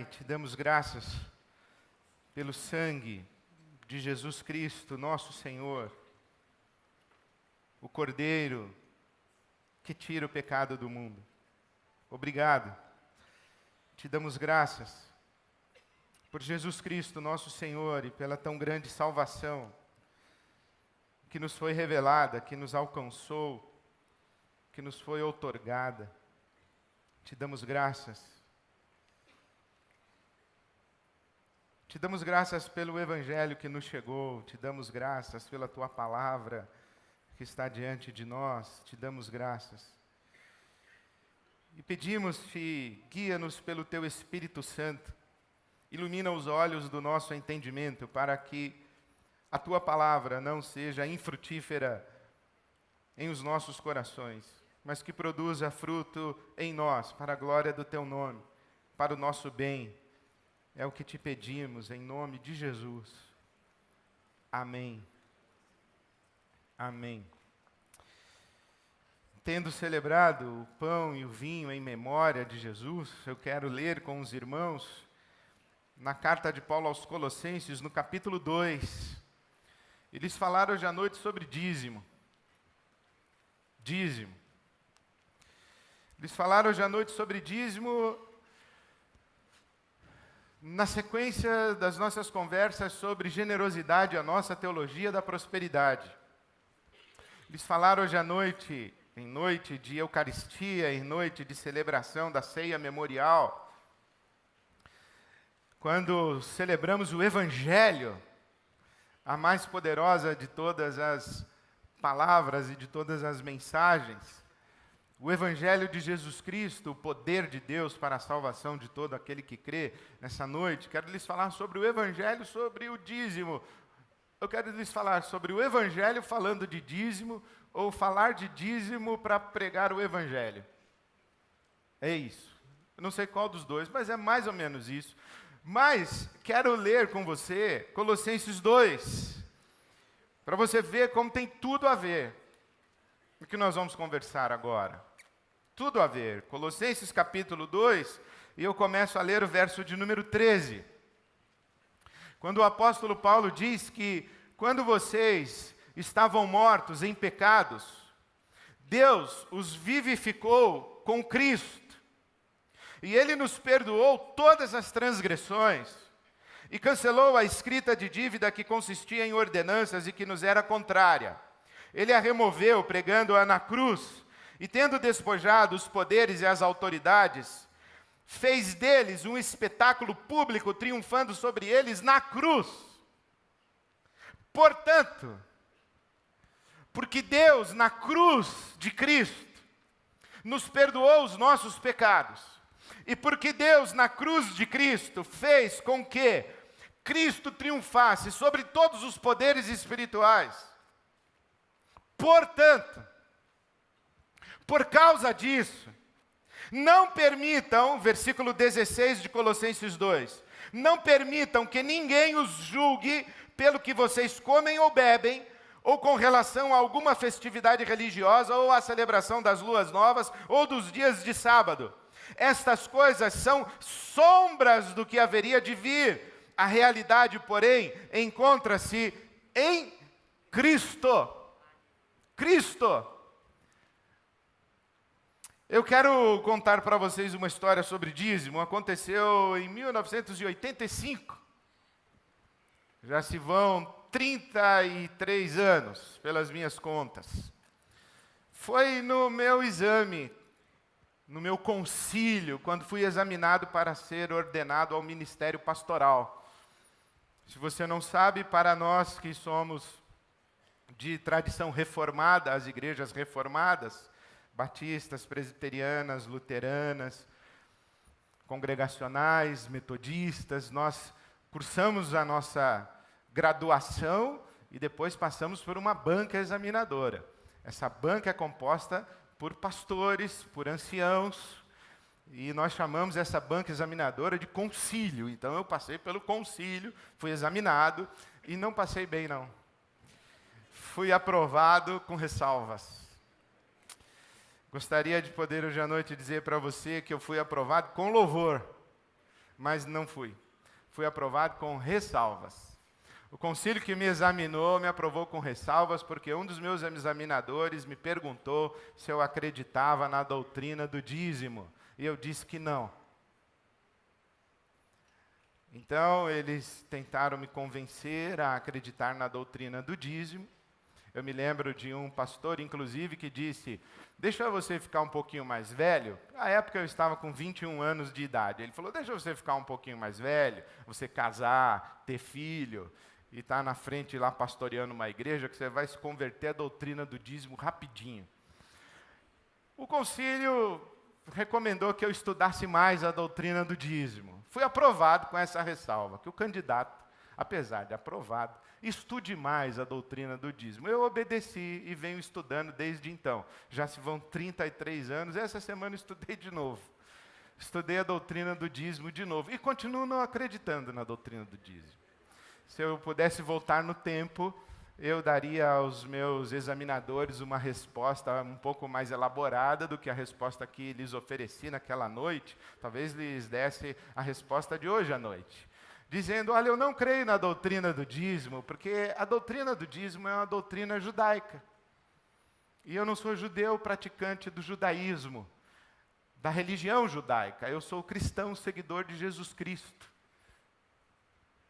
Te damos graças pelo sangue de Jesus Cristo, nosso Senhor, o Cordeiro que tira o pecado do mundo. Obrigado. Te damos graças por Jesus Cristo, nosso Senhor, e pela tão grande salvação que nos foi revelada, que nos alcançou, que nos foi outorgada. Te damos graças. Te damos graças pelo Evangelho que nos chegou, te damos graças pela Tua palavra que está diante de nós, te damos graças. E pedimos-te, guia-nos pelo Teu Espírito Santo, ilumina os olhos do nosso entendimento, para que a Tua palavra não seja infrutífera em os nossos corações, mas que produza fruto em nós, para a glória do Teu nome, para o nosso bem. É o que te pedimos, em nome de Jesus. Amém. Amém. Tendo celebrado o pão e o vinho em memória de Jesus, eu quero ler com os irmãos, na carta de Paulo aos Colossenses, no capítulo 2. Eles falaram hoje à noite sobre dízimo. Dízimo. Eles falaram hoje à noite sobre dízimo, na sequência das nossas conversas sobre generosidade, a nossa teologia da prosperidade. Eles falaram hoje à noite, em noite de Eucaristia, em noite de celebração da ceia memorial, quando celebramos o Evangelho, a mais poderosa de todas as palavras e de todas as mensagens, o Evangelho de Jesus Cristo, o poder de Deus para a salvação de todo aquele que crê. Nessa noite, quero lhes falar sobre o Evangelho, sobre o dízimo. Eu quero lhes falar sobre o Evangelho falando de dízimo, ou falar de dízimo para pregar o Evangelho. É isso. Eu não sei qual dos dois, mas é mais ou menos isso. Mas quero ler com você Colossenses 2, para você ver como tem tudo a ver o que nós vamos conversar agora. Tudo a ver. Colossenses capítulo 2, e eu começo a ler o verso de número 13. Quando o apóstolo Paulo diz que quando vocês estavam mortos em pecados, Deus os vivificou com Cristo. E Ele nos perdoou todas as transgressões e cancelou a escrita de dívida que consistia em ordenanças e que nos era contrária. Ele a removeu, pregando-a na cruz, e tendo despojado os poderes e as autoridades, fez deles um espetáculo público, triunfando sobre eles na cruz. Portanto, porque Deus, na cruz de Cristo, nos perdoou os nossos pecados, e porque Deus, na cruz de Cristo, fez com que Cristo triunfasse sobre todos os poderes espirituais, portanto, por causa disso, não permitam, versículo 16 de Colossenses 2, não permitam que ninguém os julgue pelo que vocês comem ou bebem, ou com relação a alguma festividade religiosa, ou à celebração das luas novas, ou dos dias de sábado. Estas coisas são sombras do que haveria de vir. A realidade, porém, encontra-se em Cristo. Cristo. Eu quero contar para vocês uma história sobre dízimo. Aconteceu em 1985. Já se vão 33 anos, pelas minhas contas. Foi no meu exame, no meu concílio, quando fui examinado para ser ordenado ao ministério pastoral. Se você não sabe, para nós que somos de tradição reformada, as igrejas reformadas, batistas, presbiterianas, luteranas, congregacionais, metodistas, nós cursamos a nossa graduação e depois passamos por uma banca examinadora. Essa banca é composta por pastores, por anciãos, e nós chamamos essa banca examinadora de concílio. Então eu passei pelo concílio, fui examinado e não passei bem não. Fui aprovado com ressalvas. Gostaria de poder hoje à noite dizer para você que eu fui aprovado com louvor. mas não fui. Fui aprovado com ressalvas. O concílio que me examinou me aprovou com ressalvas, porque um dos meus examinadores me perguntou se eu acreditava na doutrina do dízimo, e eu disse que não. Então, eles tentaram me convencer a acreditar na doutrina do dízimo. Eu me lembro de um pastor, inclusive, que disse: deixa você ficar um pouquinho mais velho. Na época eu estava com 21 anos de idade. Ele falou: deixa você ficar um pouquinho mais velho, você casar, ter filho, e estar na frente lá pastoreando uma igreja, que você vai se converter à doutrina do dízimo rapidinho. O concílio recomendou que eu estudasse mais a doutrina do dízimo. Fui aprovado com essa ressalva, que o candidato, apesar de aprovado, estude mais a doutrina do dízimo. Eu obedeci e venho estudando desde então. Já se vão 33 anos, essa semana estudei de novo. Estudei a doutrina do dízimo de novo e continuo não acreditando na doutrina do dízimo. Se eu pudesse voltar no tempo, eu daria aos meus examinadores uma resposta um pouco mais elaborada do que a resposta que lhes ofereci naquela noite. Talvez lhes desse a resposta de hoje à noite, dizendo: olha, eu não creio na doutrina do dízimo, porque a doutrina do dízimo é uma doutrina judaica. E eu não sou judeu praticante do judaísmo, da religião judaica. Eu sou cristão, seguidor de Jesus Cristo.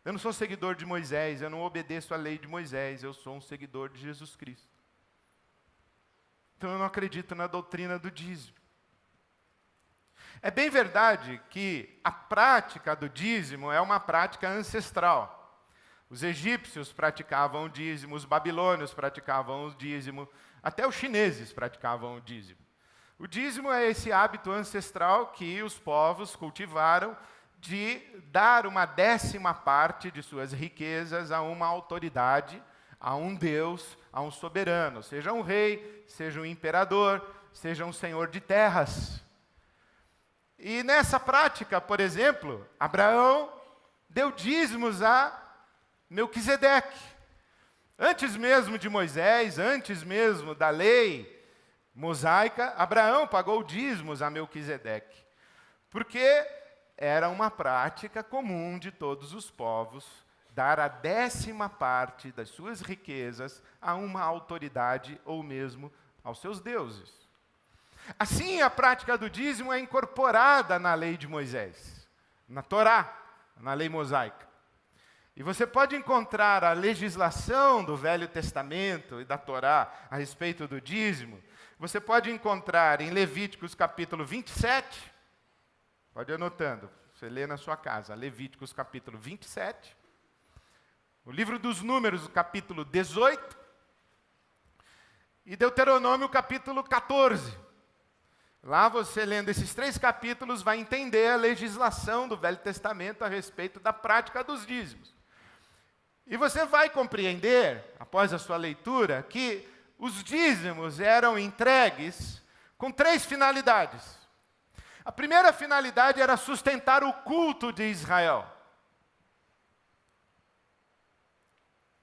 Eu não sou seguidor de Moisés, eu não obedeço à lei de Moisés, eu sou um seguidor de Jesus Cristo. Então eu não acredito na doutrina do dízimo. É bem verdade que a prática do dízimo é uma prática ancestral. Os egípcios praticavam o dízimo, os babilônios praticavam o dízimo, até os chineses praticavam o dízimo. O dízimo é esse hábito ancestral que os povos cultivaram de dar uma 10ª parte de suas riquezas a uma autoridade, a um Deus, a um soberano, seja um rei, seja um imperador, seja um senhor de terras. E nessa prática, por exemplo, Abraão deu dízimos a Melquisedeque. Antes mesmo de Moisés, antes mesmo da lei mosaica, Abraão pagou dízimos a Melquisedeque, porque era uma prática comum de todos os povos dar a 10ª parte das suas riquezas a uma autoridade ou mesmo aos seus deuses. Assim, a prática do dízimo é incorporada na lei de Moisés, na Torá, na lei mosaica. E você pode encontrar a legislação do Velho Testamento e da Torá a respeito do dízimo. Você pode encontrar em Levíticos capítulo 27, pode ir anotando, você lê na sua casa, Levíticos capítulo 27, o livro dos Números, capítulo 18, e Deuteronômio capítulo 14. Lá você, lendo esses 3 capítulos, vai entender a legislação do Velho Testamento a respeito da prática dos dízimos. E você vai compreender, após a sua leitura, que os dízimos eram entregues com 3 finalidades. A primeira finalidade era sustentar o culto de Israel.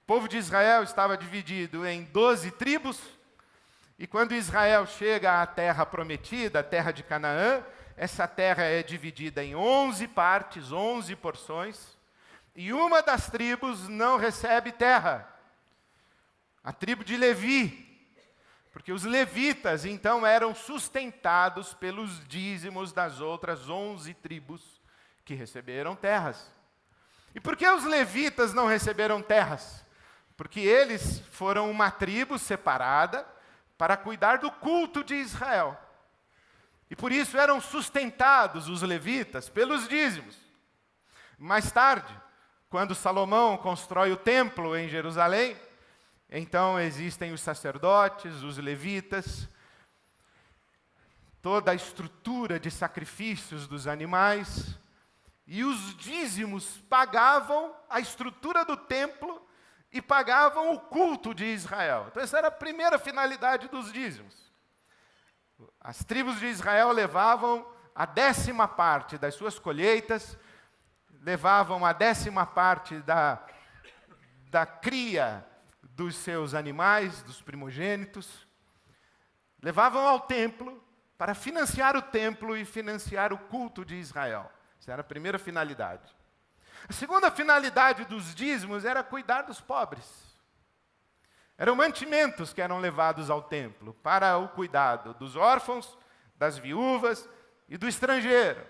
O povo de Israel estava dividido em 12 tribos, e quando Israel chega à terra prometida, a terra de Canaã, essa terra é dividida em 11 partes, 11 porções, e uma das tribos não recebe terra, a tribo de Levi, porque os levitas, então, eram sustentados pelos dízimos das outras 11 tribos que receberam terras. E por que os levitas não receberam terras? Porque eles foram uma tribo separada para cuidar do culto de Israel. E por isso eram sustentados os levitas pelos dízimos. Mais tarde, quando Salomão constrói o templo em Jerusalém, então existem os sacerdotes, os levitas, toda a estrutura de sacrifícios dos animais, e os dízimos pagavam a estrutura do templo e pagavam o culto de Israel. Então essa era a primeira finalidade dos dízimos. As tribos de Israel levavam a 10ª parte das suas colheitas, levavam a 10ª parte da cria dos seus animais, dos primogênitos, levavam ao templo para financiar o templo e financiar o culto de Israel. Essa era a primeira finalidade. A segunda finalidade dos dízimos era cuidar dos pobres. Eram mantimentos que eram levados ao templo para o cuidado dos órfãos, das viúvas e do estrangeiro.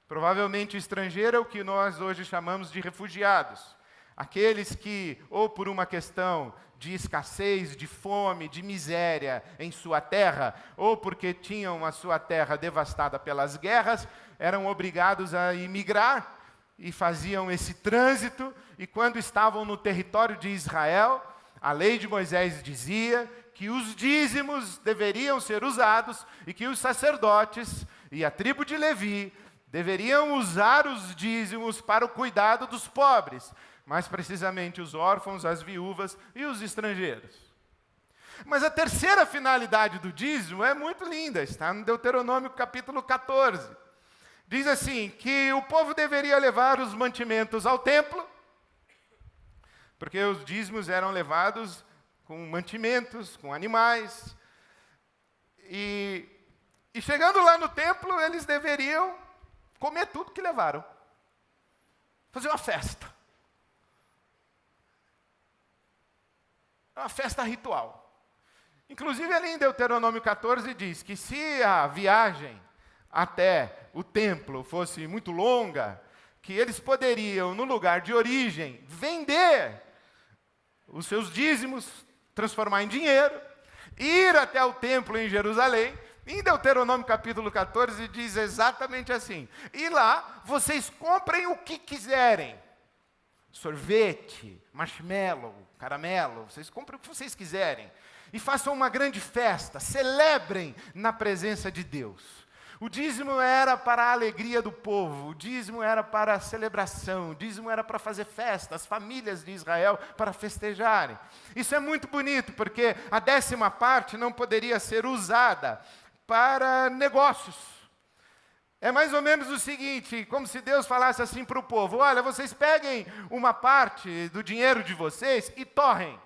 Provavelmente o estrangeiro é o que nós hoje chamamos de refugiados. Aqueles que, ou por uma questão de escassez, de fome, de miséria em sua terra, ou porque tinham a sua terra devastada pelas guerras, eram obrigados a emigrar e faziam esse trânsito, e quando estavam no território de Israel, a lei de Moisés dizia que os dízimos deveriam ser usados e que os sacerdotes e a tribo de Levi deveriam usar os dízimos para o cuidado dos pobres, mais precisamente os órfãos, as viúvas e os estrangeiros. Mas a terceira finalidade do dízimo é muito linda, está no Deuteronômio capítulo 14. Diz assim, que o povo deveria levar os mantimentos ao templo, porque os dízimos eram levados com mantimentos, com animais, e chegando lá no templo, eles deveriam comer tudo que levaram. Fazer uma festa. Uma festa ritual. Inclusive, ali em Deuteronômio 14 diz que se a viagem até o templo fosse muito longa, que eles poderiam, no lugar de origem, vender os seus dízimos, transformar em dinheiro, ir até o templo em Jerusalém. Em Deuteronômio capítulo 14 diz exatamente assim: e lá vocês comprem o que quiserem. Sorvete, marshmallow, caramelo, vocês comprem o que vocês quiserem. E façam uma grande festa, celebrem na presença de Deus. O dízimo era para a alegria do povo, o dízimo era para a celebração, o dízimo era para fazer festa, as famílias de Israel para festejarem. Isso é muito bonito, porque a 10ª parte não poderia ser usada para negócios. É mais ou menos o seguinte, como se Deus falasse assim para o povo: olha, vocês peguem uma parte do dinheiro de vocês e torrem.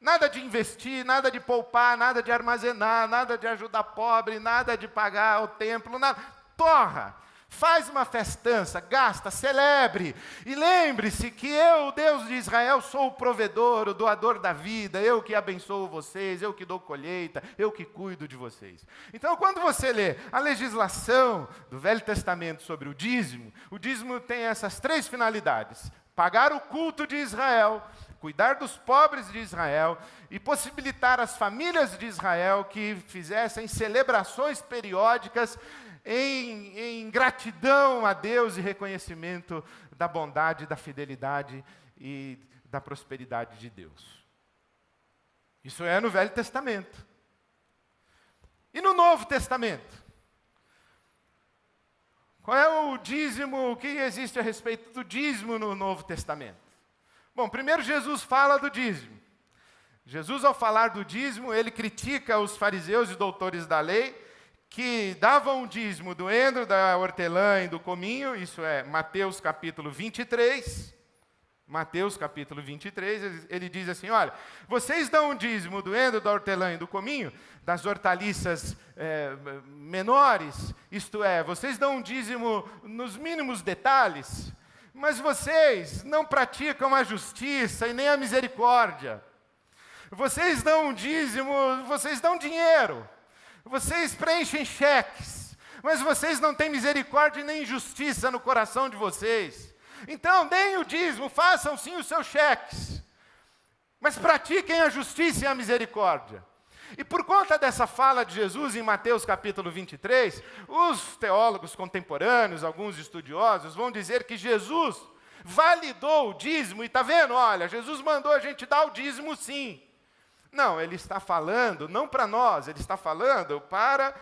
Nada de investir, nada de poupar, nada de armazenar, nada de ajudar pobre, nada de pagar o templo, nada. Torra, faz uma festança, gasta, celebre. E lembre-se que eu, o Deus de Israel, sou o provedor, o doador da vida, eu que abençoo vocês, eu que dou colheita, eu que cuido de vocês. Então, quando você lê a legislação do Velho Testamento sobre o dízimo tem essas 3 finalidades: pagar o culto de Israel, cuidar dos pobres de Israel e possibilitar às famílias de Israel que fizessem celebrações periódicas em gratidão a Deus e reconhecimento da bondade, da fidelidade e da prosperidade de Deus. Isso é no Velho Testamento. E no Novo Testamento? Qual é o dízimo, o que existe a respeito do dízimo no Novo Testamento? Bom, primeiro Jesus fala do dízimo. Jesus, ao falar do dízimo, ele critica os fariseus e doutores da lei, que davam o dízimo do endro, da hortelã e do cominho, isso é Mateus capítulo 23. Mateus capítulo 23, ele diz assim: olha, vocês dão o dízimo do endro, da hortelã e do cominho, das hortaliças menores, isto é, vocês dão um dízimo nos mínimos detalhes, mas vocês não praticam a justiça e nem a misericórdia. Vocês dão um dízimo, vocês dão dinheiro, vocês preenchem cheques, mas vocês não têm misericórdia e nem justiça no coração de vocês. Então, deem o dízimo, façam sim os seus cheques, mas pratiquem a justiça e a misericórdia. E por conta dessa fala de Jesus em Mateus capítulo 23, os teólogos contemporâneos, alguns estudiosos, vão dizer que Jesus validou o dízimo, e está vendo, olha, Jesus mandou a gente dar o dízimo sim. Não, ele está falando, não para nós, ele está falando para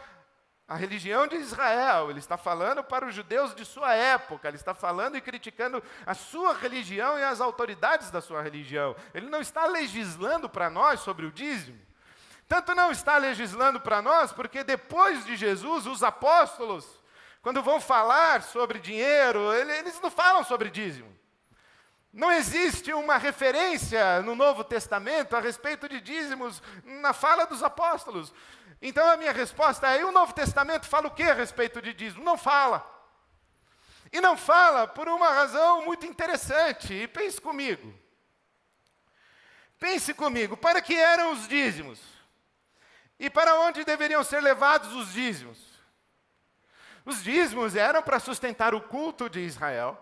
a religião de Israel, ele está falando para os judeus de sua época, ele está falando e criticando a sua religião e as autoridades da sua religião. Ele não está legislando para nós sobre o dízimo. Tanto não está legislando para nós, porque depois de Jesus, os apóstolos, quando vão falar sobre dinheiro, eles não falam sobre dízimo. Não existe uma referência no Novo Testamento a respeito de dízimos na fala dos apóstolos. Então a minha resposta é: e o Novo Testamento fala o que a respeito de dízimo? Não fala. E não fala por uma razão muito interessante, e pense comigo. Pense comigo, para que eram os dízimos? E para onde deveriam ser levados os dízimos? Os dízimos eram para sustentar o culto de Israel.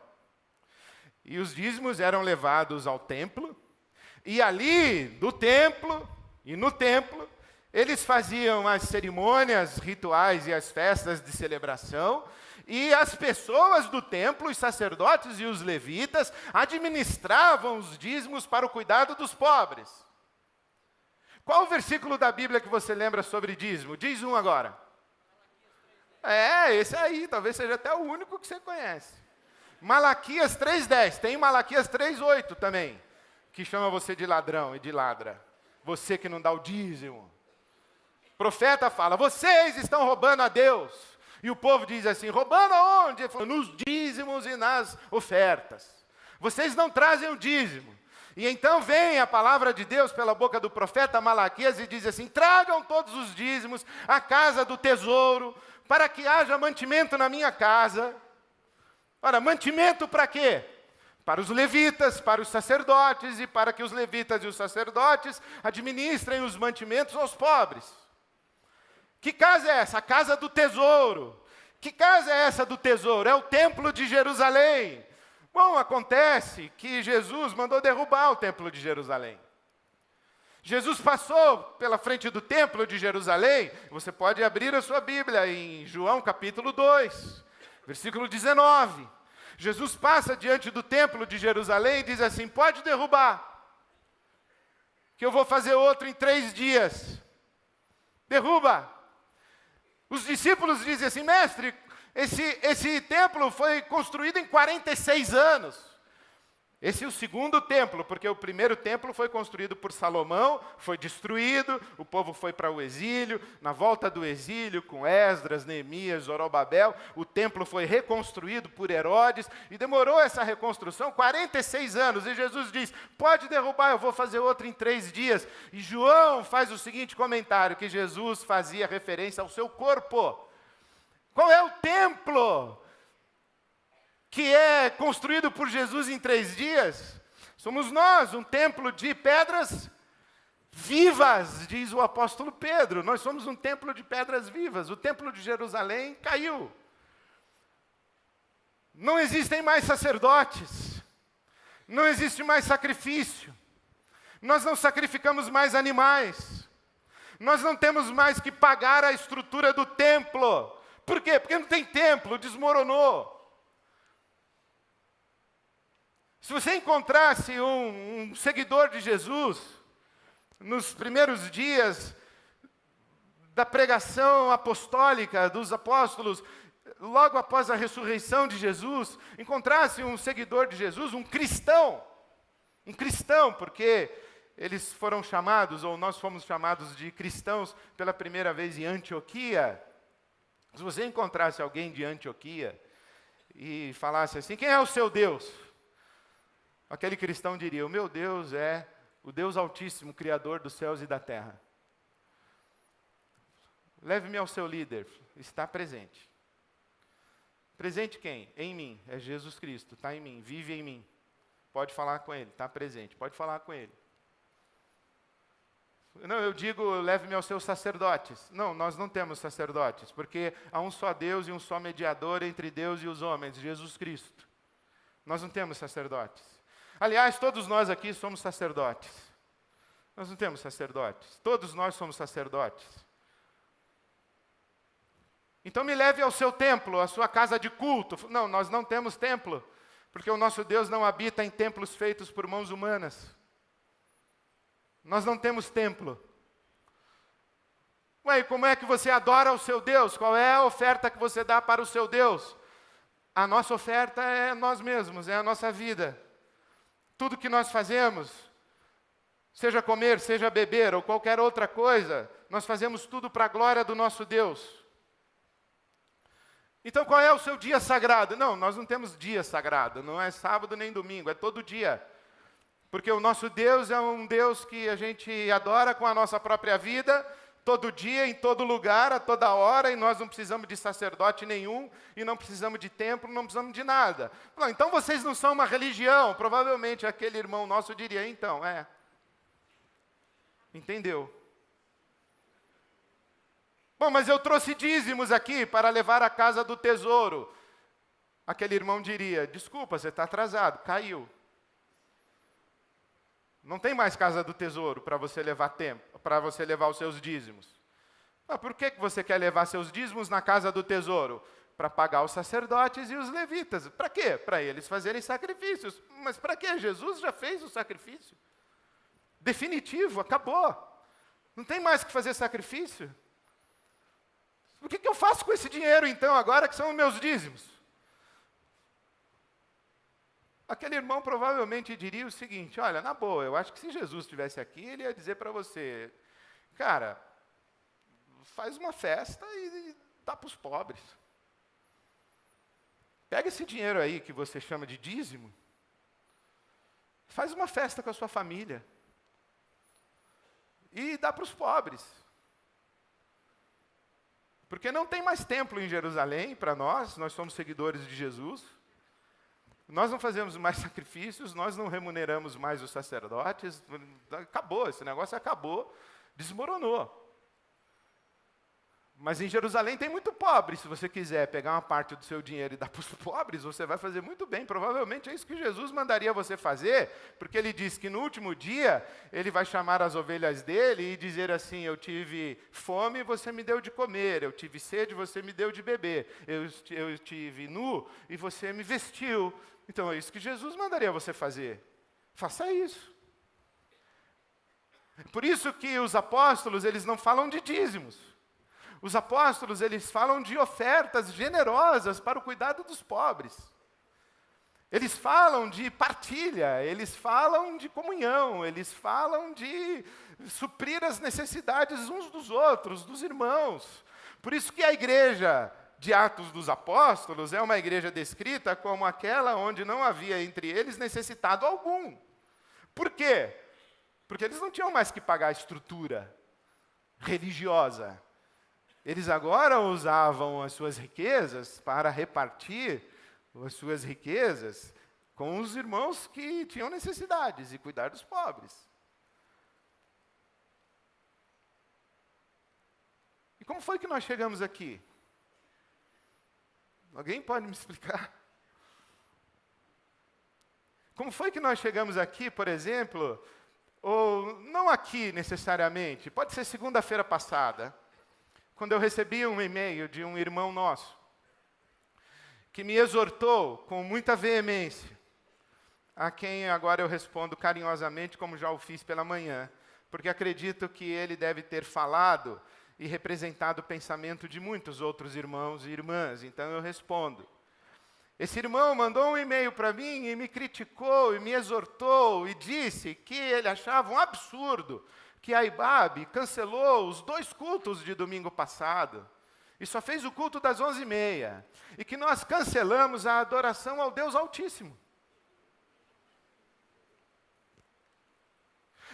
E os dízimos eram levados ao templo. E ali, do templo, e no templo, eles faziam as cerimônias rituais e as festas de celebração. E as pessoas do templo, os sacerdotes e os levitas, administravam os dízimos para o cuidado dos pobres. Qual o versículo da Bíblia que você lembra sobre dízimo? Diz um agora. Esse aí, talvez seja até o único que você conhece. Malaquias 3:10, tem Malaquias 3:8 também, que chama você de ladrão e de ladra. Você que não dá o dízimo. O profeta fala, vocês estão roubando a Deus. E o povo diz assim, roubando aonde? Ele falou, nos dízimos e nas ofertas. Vocês não trazem o dízimo. E então vem a palavra de Deus pela boca do profeta Malaquias e diz assim, tragam todos os dízimos à casa do tesouro, para que haja mantimento na minha casa. Ora, mantimento para quê? Para os levitas, para os sacerdotes, e para que os levitas e os sacerdotes administrem os mantimentos aos pobres. Que casa é essa? A casa do tesouro. Que casa é essa do tesouro? É o templo de Jerusalém. Bom, acontece que Jesus mandou derrubar o templo de Jerusalém. Jesus passou pela frente do templo de Jerusalém. Você pode abrir a sua Bíblia em João capítulo 2, versículo 19. Jesus passa diante do templo de Jerusalém e diz assim, pode derrubar, que eu vou fazer outro em 3 dias. Derruba. Os discípulos dizem assim, mestre, esse templo foi construído em 46 anos. Esse é o segundo templo, porque o primeiro templo foi construído por Salomão, foi destruído, o povo foi para o exílio. Na volta do exílio, com Esdras, Neemias, Zorobabel, o templo foi reconstruído por Herodes, e demorou essa reconstrução 46 anos. E Jesus diz, pode derrubar, eu vou fazer outro em 3 dias. E João faz o seguinte comentário, que Jesus fazia referência ao seu corpo. Qual é o templo que é construído por Jesus em 3 dias? Somos nós, um templo de pedras vivas, diz o apóstolo Pedro. Nós somos um templo de pedras vivas. O templo de Jerusalém caiu. Não existem mais sacerdotes. Não existe mais sacrifício. Nós não sacrificamos mais animais. Nós não temos mais que pagar a estrutura do templo. Por quê? Porque não tem templo, desmoronou. Se você encontrasse um seguidor de Jesus, nos primeiros dias da pregação apostólica dos apóstolos, logo após a ressurreição de Jesus, encontrasse um seguidor de Jesus, um cristão, porque eles foram chamados, ou nós fomos chamados de cristãos pela primeira vez em Antioquia. Se você encontrasse alguém de Antioquia e falasse assim, quem é o seu Deus? Aquele cristão diria, o meu Deus é o Deus Altíssimo, Criador dos céus e da terra. Leve-me ao seu líder, está presente. Presente quem? Em mim, é Jesus Cristo, está em mim, vive em mim. Pode falar com ele, está presente, pode falar com ele. Não, eu digo, leve-me aos seus sacerdotes. Não, nós não temos sacerdotes, porque há um só Deus e um só mediador entre Deus e os homens, Jesus Cristo. Nós não temos sacerdotes. Aliás, todos nós aqui somos sacerdotes. Nós não temos sacerdotes. Todos nós somos sacerdotes. Então me leve ao seu templo, à sua casa de culto. Não, nós não temos templo, porque o nosso Deus não habita em templos feitos por mãos humanas. Nós não temos templo. Ué, e como é que você adora o seu Deus? Qual é a oferta que você dá para o seu Deus? A nossa oferta é nós mesmos, é a nossa vida. Tudo que nós fazemos, seja comer, seja beber ou qualquer outra coisa, nós fazemos tudo para a glória do nosso Deus. Então qual é o seu dia sagrado? Não, nós não temos dia sagrado, não é sábado nem domingo, é todo dia. Porque o nosso Deus é um Deus que a gente adora com a nossa própria vida, todo dia, em todo lugar, a toda hora, e nós não precisamos de sacerdote nenhum, e não precisamos de templo, não precisamos de nada. Não, então vocês não são uma religião. Provavelmente aquele irmão nosso diria, então, entendeu? Bom, mas eu trouxe dízimos aqui para levar à casa do tesouro. Aquele irmão diria, desculpa, você está atrasado, caiu. Não tem mais casa do tesouro para você levar tempo, para você levar os seus dízimos. Por que você quer levar seus dízimos na casa do tesouro? Para pagar os sacerdotes e os levitas. Para quê? Para eles fazerem sacrifícios. Mas para quê? Jesus já fez o sacrifício. Definitivo, acabou. Não tem mais que fazer sacrifício. O que eu faço com esse dinheiro, então, agora que são os meus dízimos? Aquele irmão provavelmente diria o seguinte, olha, na boa, eu acho que se Jesus estivesse aqui, ele ia dizer para você, cara, faz uma festa e dá para os pobres. Pega esse dinheiro aí que você chama de dízimo, faz uma festa com a sua família e dá para os pobres. Porque não tem mais templo em Jerusalém para nós somos seguidores de Jesus. Nós não fazemos mais sacrifícios, nós não remuneramos mais os sacerdotes. Acabou, esse negócio acabou, desmoronou. Mas em Jerusalém tem muito pobre. Se você quiser pegar uma parte do seu dinheiro e dar para os pobres, você vai fazer muito bem. Provavelmente é isso que Jesus mandaria você fazer, porque ele diz que no último dia, ele vai chamar as ovelhas dele e dizer assim, eu tive fome e você me deu de comer, eu tive sede e você me deu de beber, eu estive nu e você me vestiu. Então é isso que Jesus mandaria você fazer. Faça isso. Por isso que os apóstolos, eles não falam de dízimos. Os apóstolos, eles falam de ofertas generosas para o cuidado dos pobres. Eles falam de partilha, eles falam de comunhão, eles falam de suprir as necessidades uns dos outros, dos irmãos. Por isso que a igreja de Atos dos Apóstolos é uma igreja descrita como aquela onde não havia entre eles necessitado algum. Por quê? Porque eles não tinham mais que pagar a estrutura religiosa. Eles agora usavam as suas riquezas para repartir as suas riquezas com os irmãos que tinham necessidades e cuidar dos pobres. E como foi que nós chegamos aqui? Alguém pode me explicar? Como foi que nós chegamos aqui, por exemplo, ou não aqui necessariamente, pode ser segunda-feira passada, quando eu recebi um e-mail de um irmão nosso, que me exortou com muita veemência, a quem agora eu respondo carinhosamente, como já o fiz pela manhã, porque acredito que ele deve ter falado e representado o pensamento de muitos outros irmãos e irmãs, então eu respondo. Esse irmão mandou um e-mail para mim e me criticou e me exortou e disse que ele achava um absurdo que a IBAB cancelou os 2 cultos de domingo passado, e só fez o culto das 11h30, e que nós cancelamos a adoração ao Deus Altíssimo.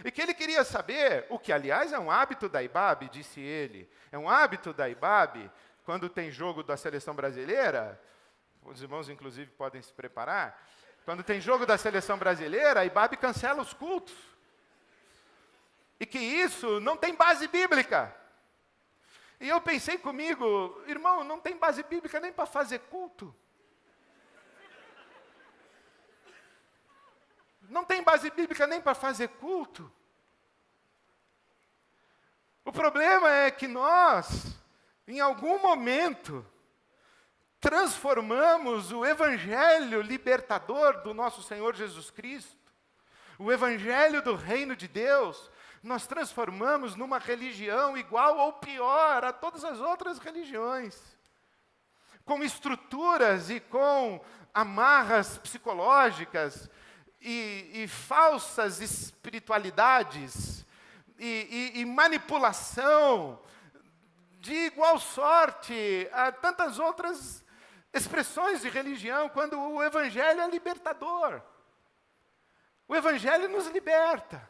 E que ele queria saber, o que aliás é um hábito da IBAB, disse ele, é um hábito da IBAB, quando tem jogo da seleção brasileira, os irmãos inclusive podem se preparar, quando tem jogo da seleção brasileira, a IBAB cancela os cultos. E que isso não tem base bíblica. E eu pensei comigo, irmão, não tem base bíblica nem para fazer culto. Não tem base bíblica nem para fazer culto. O problema é que nós, em algum momento, transformamos o evangelho libertador do nosso Senhor Jesus Cristo, o evangelho do reino de Deus, nós transformamos numa religião igual ou pior a todas as outras religiões, com estruturas e com amarras psicológicas e falsas espiritualidades e manipulação de igual sorte a tantas outras expressões de religião, quando o evangelho é libertador. O evangelho nos liberta.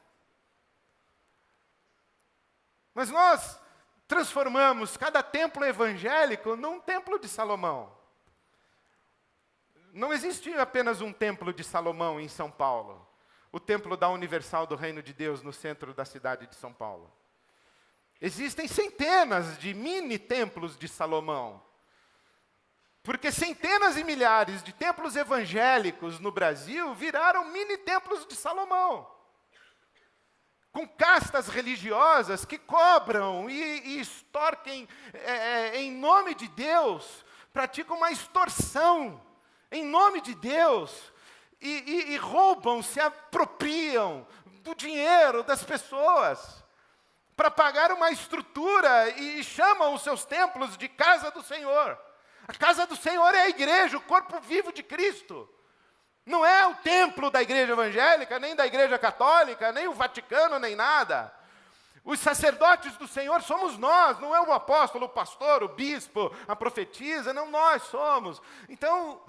Mas nós transformamos cada templo evangélico num templo de Salomão. Não existe apenas um templo de Salomão em São Paulo. O templo da Universal do Reino de Deus no centro da cidade de São Paulo. Existem centenas de mini-templos de Salomão. Porque centenas e milhares de templos evangélicos no Brasil viraram mini-templos de Salomão. Com castas religiosas que cobram e extorquem em nome de Deus, praticam uma extorsão em nome de Deus e roubam, se apropriam do dinheiro das pessoas para pagar uma estrutura e chamam os seus templos de casa do Senhor. A casa do Senhor é a igreja, o corpo vivo de Cristo. Não é o templo da igreja evangélica, nem da igreja católica, nem o Vaticano, nem nada. Os sacerdotes do Senhor somos nós, não é o apóstolo, o pastor, o bispo, a profetisa, não, nós somos. Então,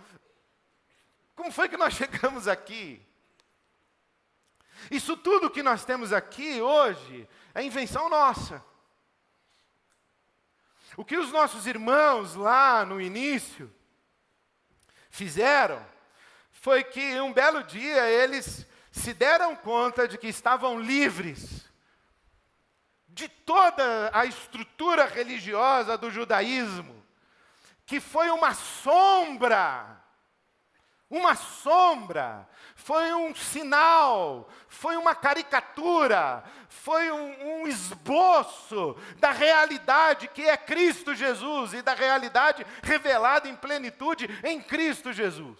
como foi que nós chegamos aqui? Isso tudo que nós temos aqui hoje é invenção nossa. O que os nossos irmãos lá no início fizeram foi que um belo dia eles se deram conta de que estavam livres de toda a estrutura religiosa do judaísmo, que foi uma sombra, foi um sinal, foi uma caricatura, foi um esboço da realidade que é Cristo Jesus e da realidade revelada em plenitude em Cristo Jesus.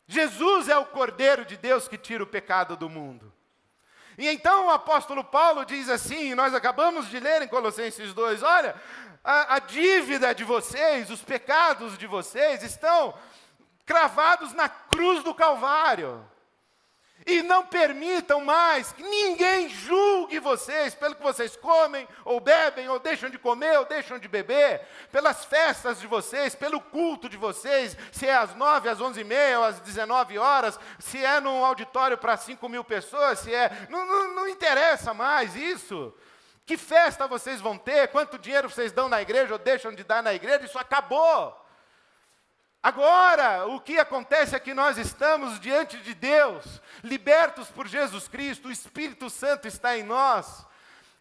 Jesus é o Cordeiro de Deus que tira o pecado do mundo. E então o apóstolo Paulo diz assim, nós acabamos de ler em Colossenses 2, olha, a dívida de vocês, os pecados de vocês estão cravados na cruz do Calvário. E não permitam mais que ninguém julgue vocês pelo que vocês comem, ou bebem, ou deixam de comer, ou deixam de beber, pelas festas de vocês, pelo culto de vocês, se é às 9, às 11h30, ou às 19 horas, se é num auditório para 5.000 pessoas, se é... Não interessa mais isso. Que festa vocês vão ter, quanto dinheiro vocês dão na igreja, ou deixam de dar na igreja, isso acabou. Agora, o que acontece é que nós estamos diante de Deus, libertos por Jesus Cristo, o Espírito Santo está em nós,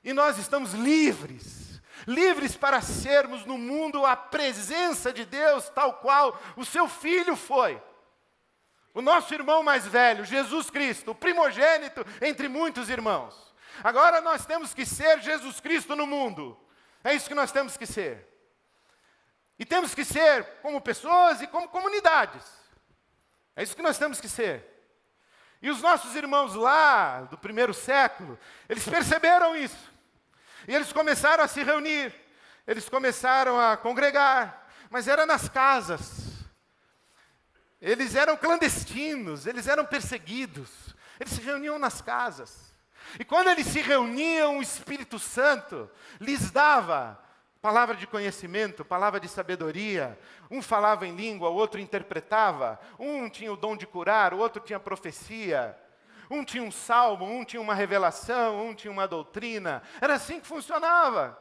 e nós estamos livres, livres para sermos no mundo a presença de Deus, tal qual o seu Filho foi. O nosso irmão mais velho, Jesus Cristo, o primogênito entre muitos irmãos. Agora nós temos que ser Jesus Cristo no mundo, é isso que nós temos que ser. E temos que ser como pessoas e como comunidades. É isso que nós temos que ser. E os nossos irmãos lá, do primeiro século, eles perceberam isso. E eles começaram a se reunir. Eles começaram a congregar. Mas era nas casas. Eles eram clandestinos, eles eram perseguidos. Eles se reuniam nas casas. E quando eles se reuniam, o Espírito Santo lhes dava palavra de conhecimento, palavra de sabedoria. Um falava em língua, o outro interpretava. Um tinha o dom de curar, o outro tinha profecia. Um tinha um salmo, um tinha uma revelação, um tinha uma doutrina. Era assim que funcionava.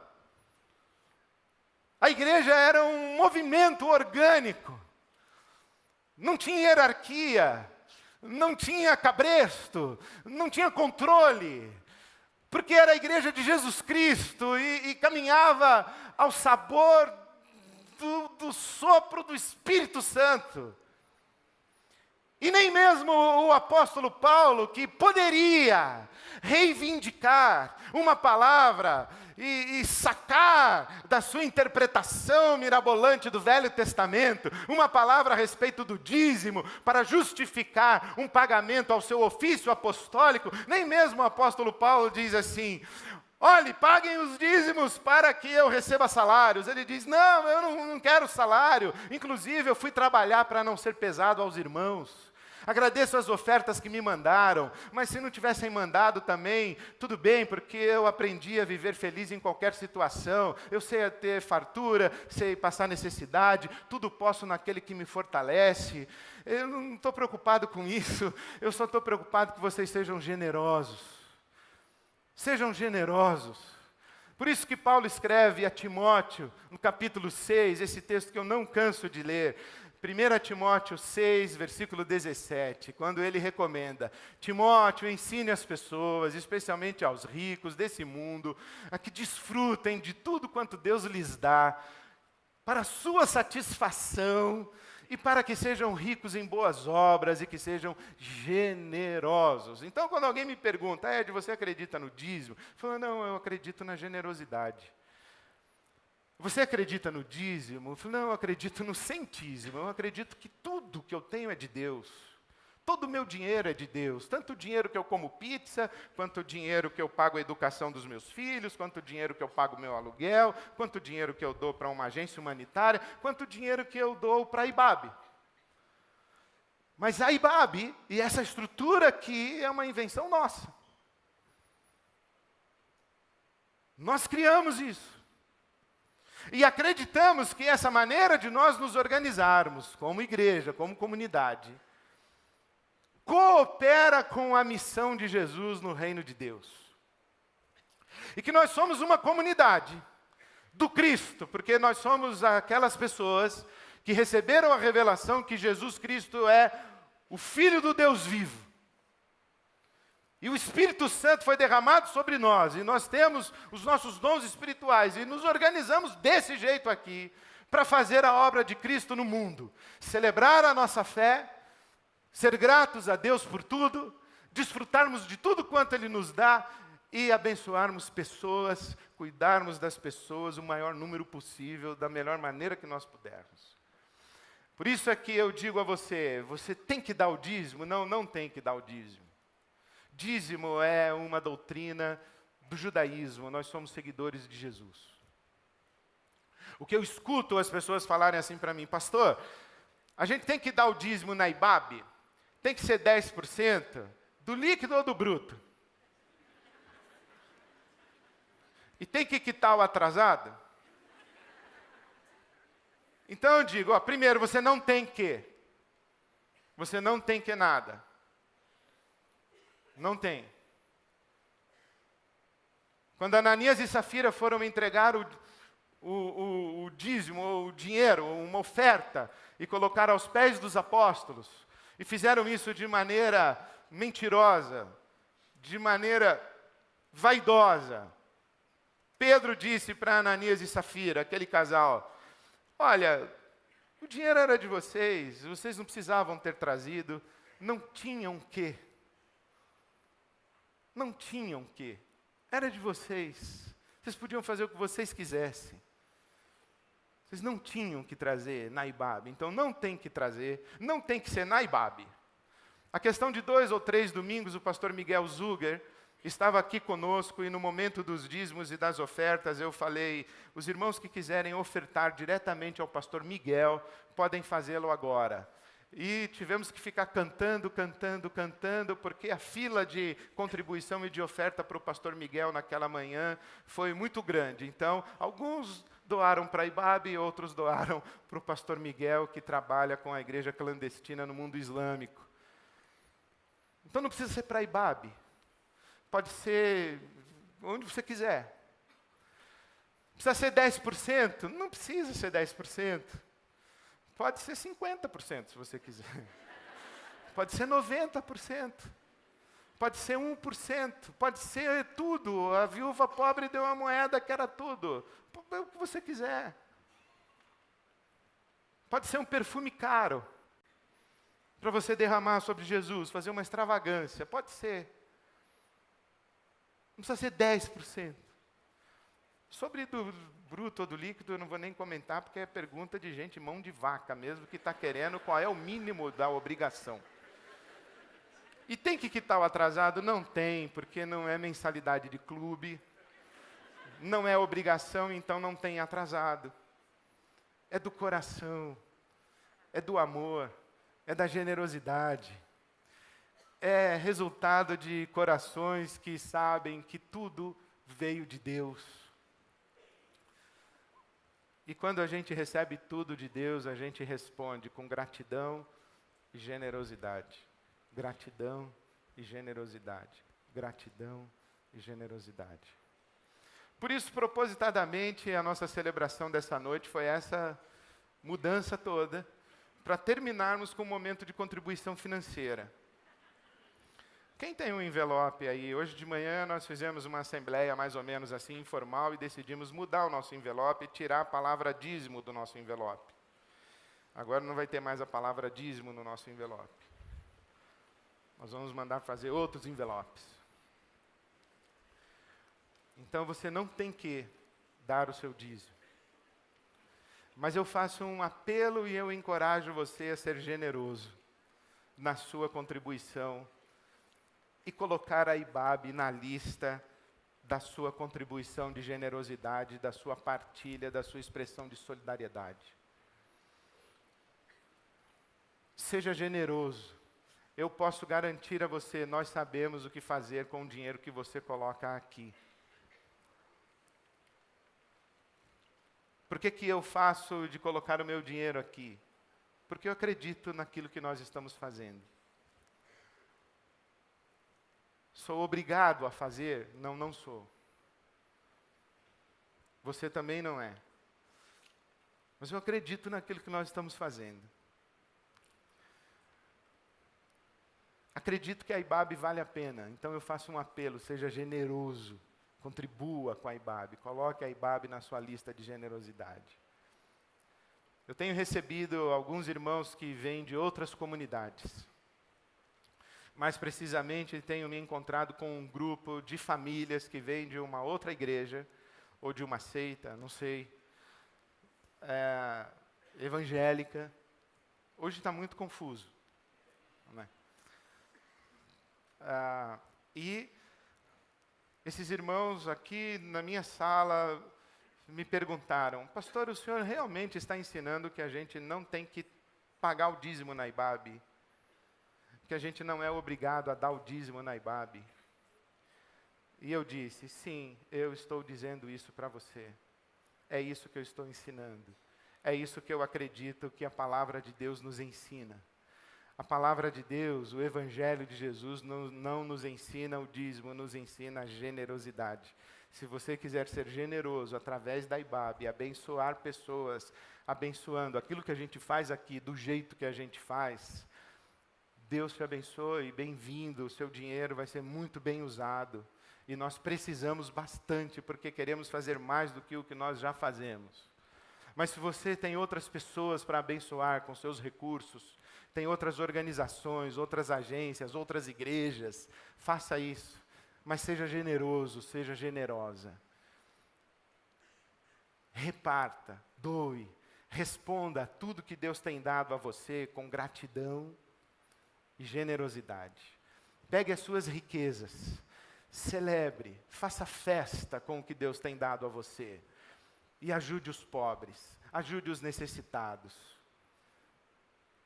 A igreja era um movimento orgânico. Não tinha hierarquia, não tinha cabresto, não tinha controle. Porque era a igreja de Jesus Cristo e caminhava ao sabor do sopro do Espírito Santo. E nem mesmo o apóstolo Paulo, que poderia reivindicar uma palavra e sacar da sua interpretação mirabolante do Velho Testamento, uma palavra a respeito do dízimo, para justificar um pagamento ao seu ofício apostólico, nem mesmo o apóstolo Paulo diz assim, olhe, paguem os dízimos para que eu receba salários. Ele diz, não, eu não quero salário, inclusive eu fui trabalhar para não ser pesado aos irmãos. Agradeço as ofertas que me mandaram, mas se não tivessem mandado também, tudo bem, porque eu aprendi a viver feliz em qualquer situação. Eu sei ter fartura, sei passar necessidade, tudo posso naquele que me fortalece. Eu não estou preocupado com isso, eu só estou preocupado que vocês sejam generosos. Sejam generosos. Por isso que Paulo escreve a Timóteo, no capítulo 6, esse texto que eu não canso de ler, 1 Timóteo 6, versículo 17, quando ele recomenda: Timóteo, ensine as pessoas, especialmente aos ricos desse mundo, a que desfrutem de tudo quanto Deus lhes dá, para a sua satisfação, e para que sejam ricos em boas obras e que sejam generosos. Então, quando alguém me pergunta: Ed, você acredita no dízimo? Eu falo: não, eu acredito na generosidade. Você acredita no dízimo? Eu falo: não, eu acredito no centísimo. Eu acredito que tudo que eu tenho é de Deus. Todo o meu dinheiro é de Deus. Tanto o dinheiro que eu como pizza, quanto o dinheiro que eu pago a educação dos meus filhos, quanto o dinheiro que eu pago o meu aluguel, quanto o dinheiro que eu dou para uma agência humanitária, quanto o dinheiro que eu dou para a IBAB. Mas a IBAB e essa estrutura aqui é uma invenção nossa. Nós criamos isso. E acreditamos que essa maneira de nós nos organizarmos como igreja, como comunidade, coopera com a missão de Jesus no reino de Deus. E que nós somos uma comunidade do Cristo, porque nós somos aquelas pessoas que receberam a revelação que Jesus Cristo é o Filho do Deus vivo. E o Espírito Santo foi derramado sobre nós, e nós temos os nossos dons espirituais, e nos organizamos desse jeito aqui, para fazer a obra de Cristo no mundo. Celebrar a nossa fé, ser gratos a Deus por tudo, desfrutarmos de tudo quanto Ele nos dá, e abençoarmos pessoas, cuidarmos das pessoas, o maior número possível, da melhor maneira que nós pudermos. Por isso é que eu digo a você: você tem que dar o dízimo? Não, não tem que dar o dízimo. Dízimo é uma doutrina do judaísmo, nós somos seguidores de Jesus. O que eu escuto as pessoas falarem assim para mim: pastor, a gente tem que dar o dízimo na IBAB? Tem que ser 10% do líquido ou do bruto? E tem que quitar o atrasado? Então eu digo, primeiro, você não tem que. Você não tem que nada. Não tem. Quando Ananias e Safira foram entregar o dízimo, ou o dinheiro, uma oferta, e colocar aos pés dos apóstolos, e fizeram isso de maneira mentirosa, de maneira vaidosa, Pedro disse para Ananias e Safira, aquele casal: olha, o dinheiro era de vocês não precisavam ter trazido, não tinham que. Não tinham que. Era de vocês. Vocês podiam fazer o que vocês quisessem. Vocês não tinham que trazer na IBAB. Então não tem que trazer, não tem que ser na IBAB. A questão de 2 ou 3 domingos, o pastor Miguel Zuger estava aqui conosco e no momento dos dízimos e das ofertas eu falei: os irmãos que quiserem ofertar diretamente ao pastor Miguel, podem fazê-lo agora. E tivemos que ficar cantando, porque a fila de contribuição e de oferta para o pastor Miguel naquela manhã foi muito grande. Então, alguns doaram para a IBAB e outros doaram para o pastor Miguel, que trabalha com a igreja clandestina no mundo islâmico. Então não precisa ser para a IBAB. Pode ser onde você quiser. Precisa ser 10%? Não precisa ser 10%. Pode ser 50% se você quiser. Pode ser 90%. Pode ser 1%. Pode ser tudo. A viúva pobre deu uma moeda que era tudo. É o que você quiser. Pode ser um perfume caro para você derramar sobre Jesus, fazer uma extravagância. Pode ser. Não precisa ser 10%. Sobre do bruto ou do líquido, eu não vou nem comentar, porque é pergunta de gente mão de vaca mesmo, que está querendo qual é o mínimo da obrigação. E tem que quitar o atrasado? Não tem, porque não é mensalidade de clube, não é obrigação, então não tem atrasado. É do coração, é do amor, é da generosidade. É resultado de corações que sabem que tudo veio de Deus. E quando a gente recebe tudo de Deus, a gente responde com gratidão e generosidade. Gratidão e generosidade. Gratidão e generosidade. Por isso, propositadamente, a nossa celebração dessa noite foi essa mudança toda, para terminarmos com um momento de contribuição financeira. Quem tem um envelope aí? Hoje de manhã nós fizemos uma assembleia mais ou menos assim, informal, e decidimos mudar o nosso envelope e tirar a palavra dízimo do nosso envelope. Agora não vai ter mais a palavra dízimo no nosso envelope. Nós vamos mandar fazer outros envelopes. Então você não tem que dar o seu dízimo. Mas eu faço um apelo e eu encorajo você a ser generoso na sua contribuição e colocar a IBAB na lista da sua contribuição de generosidade, da sua partilha, da sua expressão de solidariedade. Seja generoso. Eu posso garantir a você, nós sabemos o que fazer com o dinheiro que você coloca aqui. Por que eu faço de colocar o meu dinheiro aqui? Porque eu acredito naquilo que nós estamos fazendo. Sou obrigado a fazer? Não, não sou. Você também não é. Mas eu acredito naquilo que nós estamos fazendo. Acredito que a IBAB vale a pena, então eu faço um apelo, seja generoso, contribua com a IBAB, coloque a IBAB na sua lista de generosidade. Eu tenho recebido alguns irmãos que vêm de outras comunidades. Mais precisamente, tenho me encontrado com um grupo de famílias que vêm de uma outra igreja, ou de uma seita, não sei, evangélica. Hoje está muito confuso. Né? E esses irmãos aqui na minha sala me perguntaram, pastor, o senhor realmente está ensinando que a gente não tem que pagar o dízimo na IBAB? Que a gente não é obrigado a dar o dízimo na IBAB? E eu disse, sim, eu estou dizendo isso para você. É isso que eu estou ensinando. É isso que eu acredito que a palavra de Deus nos ensina. A palavra de Deus, o Evangelho de Jesus, não nos ensina o dízimo, nos ensina a generosidade. Se você quiser ser generoso através da IBAB, abençoar pessoas, abençoando aquilo que a gente faz aqui, do jeito que a gente faz, Deus te abençoe, bem-vindo, o seu dinheiro vai ser muito bem usado. E nós precisamos bastante, porque queremos fazer mais do que o que nós já fazemos. Mas se você tem outras pessoas para abençoar com seus recursos, tem outras organizações, outras agências, outras igrejas, faça isso. Mas seja generoso, seja generosa. Reparta, doe, responda a tudo que Deus tem dado a você com gratidão e generosidade. Pegue as suas riquezas, celebre, faça festa com o que Deus tem dado a você. E ajude os pobres, ajude os necessitados.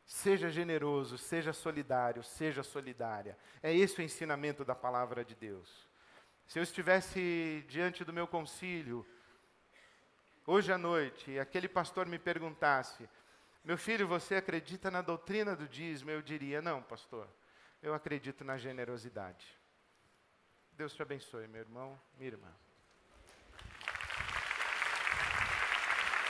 Seja generoso, seja solidário, seja solidária. É esse o ensinamento da palavra de Deus. Se eu estivesse diante do meu concílio, hoje à noite, e aquele pastor me perguntasse, meu filho, você acredita na doutrina do dízimo? Eu diria, não, pastor, eu acredito na generosidade. Deus te abençoe, meu irmão, minha irmã.